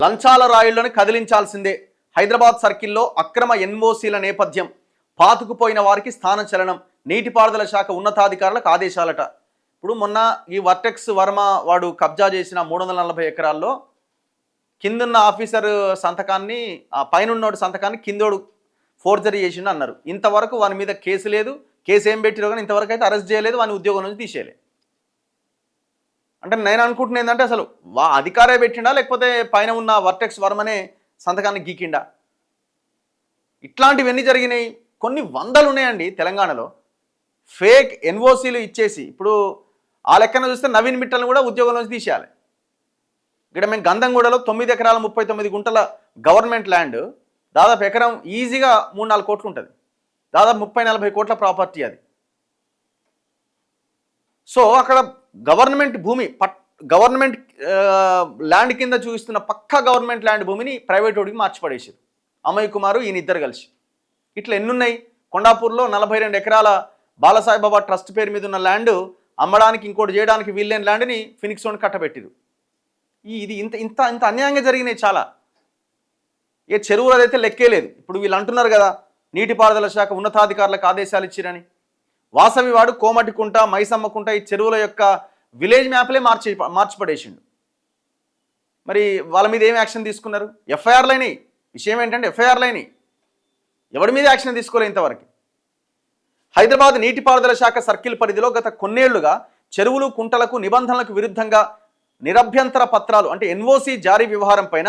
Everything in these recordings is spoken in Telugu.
లంచాల రాయుళ్లను కదిలించాల్సిందే. హైదరాబాద్ సర్కిల్లో అక్రమ ఎన్ఓసీల నేపథ్యం, పాతుకుపోయిన వారికి స్థానచలనం, నీటిపారుదల శాఖ ఉన్నతాధికారులకు ఆదేశాలట. ఇప్పుడు మొన్న ఈ వర్టెక్స్ వర్మ వాడు కబ్జా చేసిన 340 ఎకరాల్లో కిందున్న ఆఫీసర్ సంతకాన్ని, ఆ పైనున్నోడు సంతకాన్ని కిందోడు ఫోర్జరీ చేసిండు అన్నారు. ఇంతవరకు వాని మీద కేసు లేదు, కేసు ఏం పెట్టిరో కానీ ఇంతవరకు అయితే అరెస్ట్ చేయలేదు, వాని ఉద్యోగం నుంచి తీసేయలేదు. అంటే నేను అనుకుంటున్నా ఏంటంటే అసలు అధికారే పెట్టిండా లేకపోతే పైన ఉన్న వర్టెక్స్ వర్మనే సంతకాన్ని గీకిండా? ఇట్లాంటివన్నీ జరిగినాయి. కొన్ని వందలు ఉన్నాయండి తెలంగాణలో ఫేక్ ఎన్ఓసీలు ఇచ్చేసి. ఇప్పుడు ఆ లెక్కన చూస్తే నవీన్ మిట్టల్ని కూడా ఉద్యోగం నుంచి తీసేయాలి. ఇక్కడ మేము గంధంగూడలో 9 ఎకరాల 39 గుంటల గవర్నమెంట్ ల్యాండ్, దాదాపు ఎకరం ఈజీగా 3-4 కోట్లు ఉంటుంది, దాదాపు 30-40 కోట్ల ప్రాపర్టీ అది. సో అక్కడ గవర్నమెంట్ భూమి, గవర్నమెంట్ ల్యాండ్ కింద చూపిస్తున్న పక్కా గవర్నమెంట్ ల్యాండ్ భూమిని ప్రైవేట్ ఓడికి మార్చి పడేసారు అమయ్ కుమారు ఈయన ఇద్దరు కలిసి. ఇట్లా ఎన్నున్నాయి. కొండాపూర్లో 42 ఎకరాల బాలసాయిబాబా ట్రస్ట్ పేరు మీద ఉన్న ల్యాండ్ అమ్మడానికి, ఇంకోటి చేయడానికి వీల్లేని ల్యాండ్ని ఫినిక్స్ ఓన్ కట్టబెట్టిరు. ఇది ఇంత ఇంత ఇంత అన్యాయంగా జరిగినాయి చాలా. ఏ చెరువులు అయితే లెక్కే లేదు. ఇప్పుడు వీళ్ళు అంటున్నారు కదా నీటిపారుదల శాఖ ఉన్నతాధికారులకు ఆదేశాలు ఇచ్చిరని. వాసవివాడు, కోమటికుంట, మైసమ్మకుంట ఈ చెరువుల యొక్క విలేజ్ మ్యాప్లే మార్చిపడేసిండు. మరి వాళ్ళ మీద ఏం యాక్షన్ తీసుకున్నారు? ఎఫ్ఐఆర్లు అయినాయి. విషయం ఏంటంటే ఎఫ్ఐఆర్లు అయినాయి, ఎవరి మీద యాక్షన్ తీసుకోలేదు ఇంతవరకు. హైదరాబాద్ నీటిపారుదల శాఖ సర్కిల్ పరిధిలో గత కొన్నేళ్లుగా చెరువులు, కుంటలకు నిబంధనలకు విరుద్ధంగా నిరభ్యంతర పత్రాలు అంటే ఎన్ఓసి జారీ వ్యవహారం పైన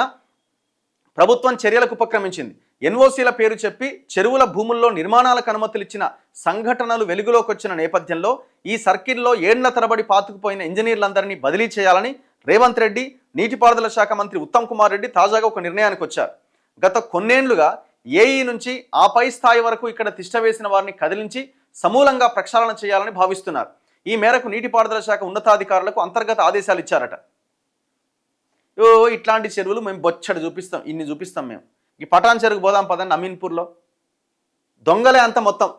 ప్రభుత్వం చర్యలకు ఉపక్రమించింది. ఎన్ఓసీల పేరు చెప్పి చెరువుల భూముల్లో నిర్మాణాలకు అనుమతులు ఇచ్చిన సంఘటనలు వెలుగులోకి వచ్చిన నేపథ్యంలో ఈ సర్కిల్లో ఏళ్ల తరబడి పాతుకుపోయిన ఇంజనీర్లందరినీ బదిలీ చేయాలని రేవంత్ రెడ్డి, నీటిపారుదల శాఖ మంత్రి ఉత్తమ్ కుమార్ రెడ్డి తాజాగా ఒక నిర్ణయానికి వచ్చారు. గత కొన్నేళ్లుగా ఏఈ నుంచి ఆ పై స్థాయి వరకు ఇక్కడ తిష్టవేసిన వారిని కదిలించి సమూలంగా ప్రక్షాళన చేయాలని భావిస్తున్నారు. ఈ మేరకు నీటిపారుదల శాఖ ఉన్నతాధికారులకు అంతర్గత ఆదేశాలు ఇచ్చారట. ఇట్లాంటి చెరువులు మేము బొచ్చడు చూపిస్తాం, ఇన్ని చూపిస్తాం మేము. ఈ పటాన్ చెరువుకు పోదాం పదండి, అమీన్పూర్లో దొంగలే అంత మొత్తం.